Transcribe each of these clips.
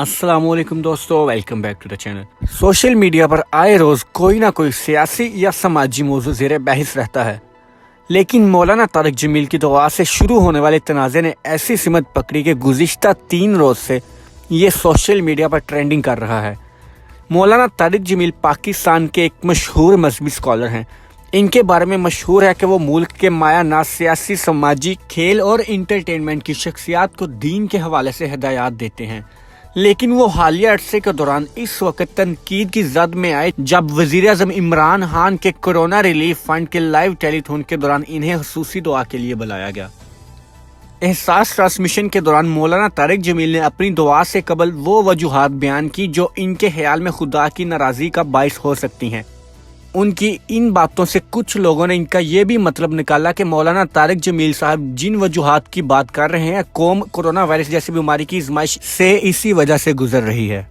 अस्सलाम वालेकुम दोस्तों, welcome back to the channel. Social media पर आए रोज़ कोई ना कोई सियासी या समाजी मौजू ज़ेर बहस रहता है, लेकिन मौलाना तारिक जमील की दुआ से शुरू होने वाले तनाज़े ने ऐसी सिमत पकड़ी कि गुज़िश्ता 3 रोज़ से ये सोशल मीडिया पर ट्रेंडिंग कर रहा है। मौलाना तारिक जमील पाकिस्तान के एक मशहूर मजहबी स्कॉलर हैं। इनके बारे में मशहूर है कि वो मुल्क के माया नाज सियासी, समाजी, खेल और इंटरटेनमेंट की शख्सियात को दीन के हवाले से हिदायत देते हैं, लेकिन वो हालिया अरसे के दौरान इस वक्त तनकीद की जद में आए जब वजीर आज़म इमरान खान के कोरोना रिलीफ फंड के लाइव टेलीथॉन के दौरान इन्हें खुसूसी दुआ के लिए बुलाया गया। एहसास ट्रांसमिशन के दौरान मौलाना तारिक जमील ने अपनी दुआ से कबल वो वजूहात बयान की जो इनके ख्याल में खुदा की नाराज़गी का बाइस हो सकती हैं। उनकी इन बातों से कुछ लोगों ने इनका ये भी मतलब निकाला कि मौलाना तारिक जमील साहब जिन वजूहात की बात कर रहे हैं, कौम कोरोना वायरस जैसी बीमारी की आजमाइश से इसी वजह से गुजर रही है।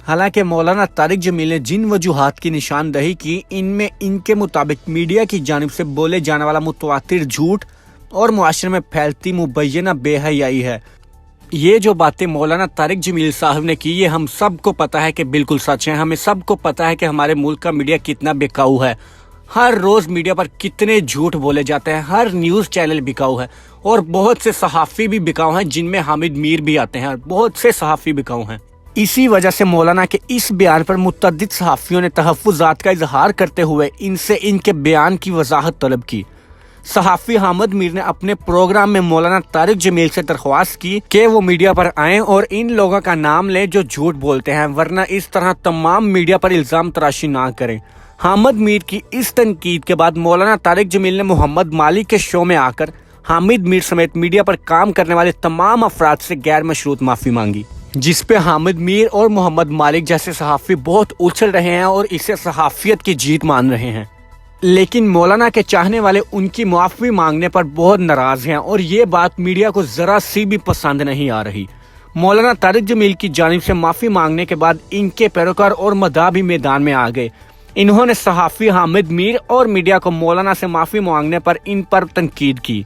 हालांकि मौलाना तारिक जमील ने जिन वजूहात की निशानदही की, इनमें इनके मुताबिक मीडिया की जानिब से बोले जाने वाला मुतवातिर झूठ और मुआशरे में फैलती मुबैना बेहयाई है। ये जो बातें मौलाना तारिक जमील साहब ने की, ये हम सबको पता है कि बिल्कुल सच है। हमें सबको पता है कि हमारे मुल्क का मीडिया कितना बिकाऊ है। हर रोज मीडिया पर कितने झूठ बोले जाते हैं, हर न्यूज़ चैनल बिकाऊ है और बहुत से सहाफ़ी भी बिकाऊ हैं, जिनमें हामिद मीर भी आते हैं। बहुत से सहाफ़ी बिकाऊ हैं। इसी वजह से मौलाना के इस बयान पर मुतअद्दिद सहाफ़ियों ने तहफ़्फ़ुज़ात का इजहार करते हुए इनसे इनके बयान की वजाहत तलब की। सहाफ़ी हामिद मीर ने अपने प्रोग्राम में मौलाना तारिक जमील से दरख्वास्त की कि वो मीडिया पर आएं और इन लोगों का नाम लें जो झूठ बोलते हैं, वरना इस तरह तमाम मीडिया पर इल्ज़ाम तराशी ना करें। हामिद मीर की इस तनकीद के बाद मौलाना तारिक जमील ने मोहम्मद मालिक के शो में आकर हामिद मीर समेत मीडिया पर काम करने वाले तमाम अफराद से गैर मशरूत माफ़ी मांगी, जिस पे हामिद मीर और मोहम्मद मालिक जैसे सहाफ़ी बहुत उछल रहे हैं और इसे सहाफ़ियत की जीत मान रहे हैं। लेकिन मौलाना के चाहने वाले उनकी माफ़ी मांगने पर बहुत नाराज हैं और ये बात मीडिया को जरा सी भी पसंद नहीं आ रही। मौलाना तारिक जमील की जानिब से माफ़ी मांगने के बाद इनके पैरोकार और मदाह भी मैदान में आ गए। इन्होंने सहाफ़ी हामिद मीर और मीडिया को मौलाना से माफ़ी मांगने पर इन पर तनकीद की,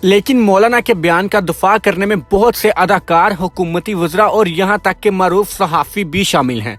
लेकिन मौलाना के बयान का दफा करने में बहुत से अदाकार, हुकूमती वज़रा और यहाँ तक के मरूफ सहाफ़ी भी शामिल हैं।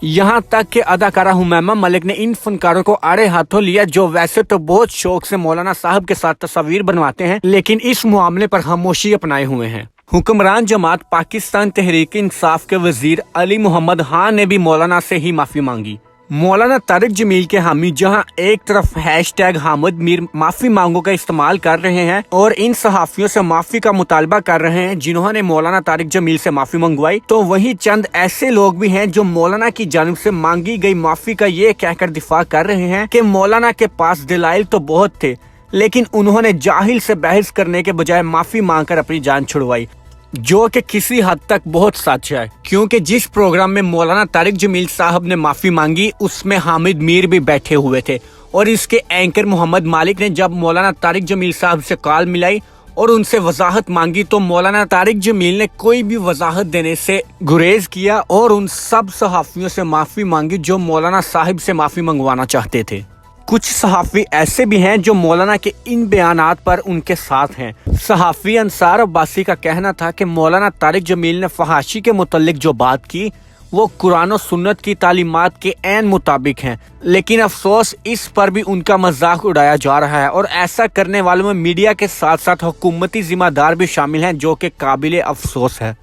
यहाँ तक कि अदाकारा हुमैमा मलिक ने इन फनकारों को आड़े हाथों लिया, जो वैसे तो बहुत शौक से मौलाना साहब के साथ तस्वीर बनवाते हैं, लेकिन इस मामले पर खामोशी अपनाए हुए हैं। हुक्मरान जमात पाकिस्तान तहरीक इंसाफ के वजीर अली मोहम्मद खान ने भी मौलाना से ही माफी मांगी। मौलाना तारिक जमील के हामी जहां एक तरफ हैशटैग हामिद मीर माफी मांगो का इस्तेमाल कर रहे हैं और इन सहाफियों से माफी का मुतालबा कर रहे हैं जिन्होंने मौलाना तारिक जमील से माफी मंगवाई, तो वहीं चंद ऐसे लोग भी हैं जो मौलाना की जानिब से मांगी गई माफी का ये कहकर दिफा कर रहे हैं कि मौलाना के पास दलाइल तो बहुत थे, लेकिन उन्होंने जाहिल से बहस करने के बजाय माफी मांगकर अपनी जान छुड़वाई, जो कि किसी हद तक बहुत सच है। क्योंकि जिस प्रोग्राम में मौलाना तारिक जमील साहब ने माफी मांगी, उसमें हामिद मीर भी बैठे हुए थे और इसके एंकर मोहम्मद मालिक ने जब मौलाना तारिक जमील साहब से कॉल मिलाई और उनसे वजाहत मांगी, तो मौलाना तारिक जमील ने कोई भी वजाहत देने से गुरेज किया और उन सब सहाफियों से माफी मांगी जो मौलाना साहिब से माफी मंगवाना चाहते थे। कुछ सहाफ़ी ऐसे भी हैं जो मौलाना के इन बयानात पर उनके साथ हैं। सहाफ़ी अंसार अब्बासी का कहना था कि मौलाना तारिक जमील ने फहाशी के मुतल्लिक जो बात की वो कुरान और सुन्नत की तालीमात के ऐन मुताबिक हैं, लेकिन अफसोस इस पर भी उनका मजाक उड़ाया जा रहा है और ऐसा करने वालों में मीडिया के साथ साथ हुकूमती जिम्मेदार भी शामिल हैं, जो कि काबिले अफसोस है।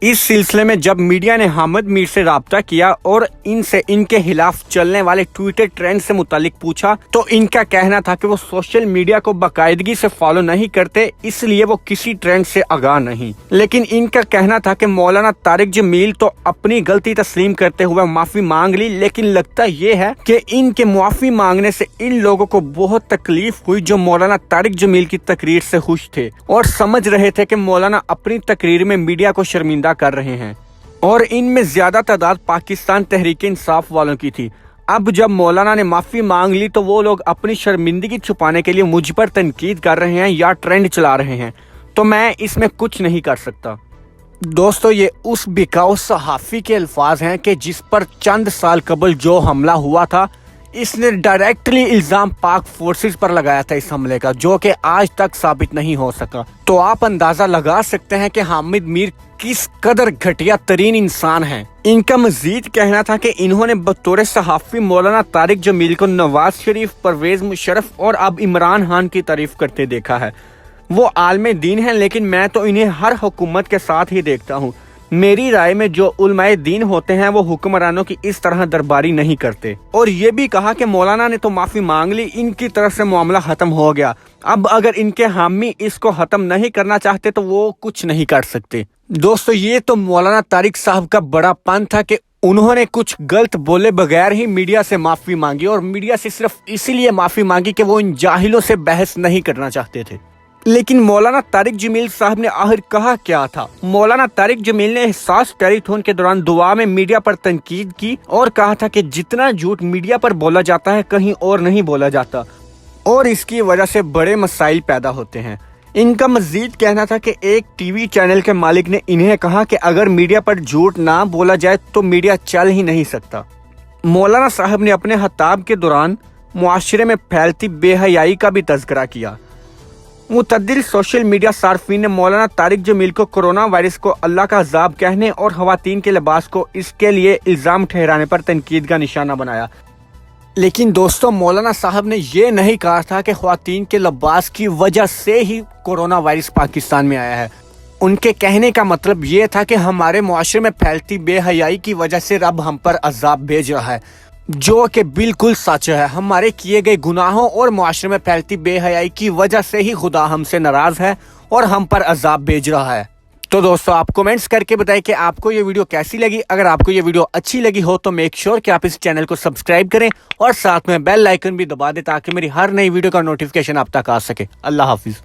इस सिलसिले में जब मीडिया ने हामिद मीर से राब्ता किया और इनसे इनके खिलाफ चलने वाले ट्विटर ट्रेंड से मुतालिक पूछा, तो इनका कहना था कि वो सोशल मीडिया को बाकायदगी से फॉलो नहीं करते, इसलिए वो किसी ट्रेंड से आगाह नहीं। लेकिन इनका कहना था कि मौलाना तारिक जमील तो अपनी गलती तस्लीम करते हुए माफी मांग ली, लेकिन लगता ये है कि इनके माफी मांगने से इन लोगों को बहुत तकलीफ हुई जो मौलाना तारिक जमील की तकरीर से खुश थे और समझ रहे थे कि मौलाना अपनी तकरीर में मीडिया को शर्मिंदा कर रहे हैं, और इनमें ज्यादा तादाद पाकिस्तान तहरीक इंसाफ वालों की थी। अब जब मौलाना ने माफी मांग ली तो वो लोग अपनी शर्मिंदगी छुपाने के लिए मुझ पर तनकीद कर रहे हैं या ट्रेंड चला रहे हैं, तो मैं इसमें कुछ नहीं कर सकता। दोस्तों, ये उस बिकाऊ सहाफ़ी के अल्फाज हैं कि जिस पर चंद साल कबल जो हमला हुआ था, اس نے ڈائریکٹلی الزام پاک فورسز پر لگایا تھا اس حملے کا، جو کہ آج تک ثابت نہیں ہو سکا۔ تو آپ اندازہ لگا سکتے ہیں کہ حامد میر کس قدر گھٹیا ترین انسان ہیں۔ ان کا مزید کہنا تھا کہ انہوں نے بطور صحافی مولانا طارق جمیل کو نواز شریف، پرویز مشرف اور اب عمران خان کی تعریف کرتے دیکھا ہے۔ وہ عالم دین ہیں، لیکن میں تو انہیں ہر حکومت کے ساتھ ہی دیکھتا ہوں۔ میری رائے میں جو علماء دین ہوتے ہیں وہ حکمرانوں کی اس طرح درباری نہیں کرتے۔ اور یہ بھی کہا کہ مولانا نے تو معافی مانگ لی، ان کی طرف سے معاملہ ختم ہو گیا، اب اگر ان کے حامی اس کو ختم نہیں کرنا چاہتے تو وہ کچھ نہیں کر سکتے۔ دوستو، یہ تو مولانا طارق صاحب کا بڑا پن تھا کہ انہوں نے کچھ غلط بولے بغیر ہی میڈیا سے معافی مانگی، اور میڈیا سے صرف اسی لیے معافی مانگی کہ وہ ان جاہلوں سے بحث نہیں کرنا چاہتے تھے۔ لیکن مولانا طارق جمیل صاحب نے آخر کہا کیا تھا؟ مولانا طارق جمیل نے احساس ٹیلی-تھون کے دوران دعا میں میڈیا پر تنقید کی اور کہا تھا کہ جتنا جھوٹ میڈیا پر بولا جاتا ہے کہیں اور نہیں بولا جاتا، اور اس کی وجہ سے بڑے مسائل پیدا ہوتے ہیں۔ ان کا مزید کہنا تھا کہ ایک ٹی وی چینل کے مالک نے انہیں کہا کہ اگر میڈیا پر جھوٹ نہ بولا جائے تو میڈیا چل ہی نہیں سکتا۔ مولانا صاحب نے اپنے خطاب کے دوران معاشرے میں پھیلتی بے حیائی کا بھی تذکرہ کیا۔ متعدد سوشل میڈیا صارفین نے مولانا طارق جمیل کو کورونا وائرس کو اللہ کا عذاب کہنے اور خواتین کے لباس کو اس کے لیے الزام ٹھہرانے پر تنقید کا نشانہ بنایا۔ لیکن دوستو، مولانا صاحب نے یہ نہیں کہا تھا کہ خواتین کے لباس کی وجہ سے ہی کورونا وائرس پاکستان میں آیا ہے۔ ان کے کہنے کا مطلب یہ تھا کہ ہمارے معاشرے میں پھیلتی بے حیائی کی وجہ سے رب ہم پر عذاب بھیج رہا ہے، جو کہ بالکل سچ ہے۔ ہمارے کیے گئے گناہوں اور معاشرے میں پھیلتی بے حیائی کی وجہ سے ہی خدا ہم سے ناراض ہے اور ہم پر عذاب بھیج رہا ہے۔ تو دوستو، آپ کومنٹس کر کے بتائیں کہ آپ کو یہ ویڈیو کیسی لگی۔ اگر آپ کو یہ ویڈیو اچھی لگی ہو تو میک شور کہ آپ اس چینل کو سبسکرائب کریں اور ساتھ میں بیل آئیکن بھی دبا دیں تاکہ میری ہر نئی ویڈیو کا نوٹیفیکیشن آپ تک آ سکے۔ اللہ حافظ۔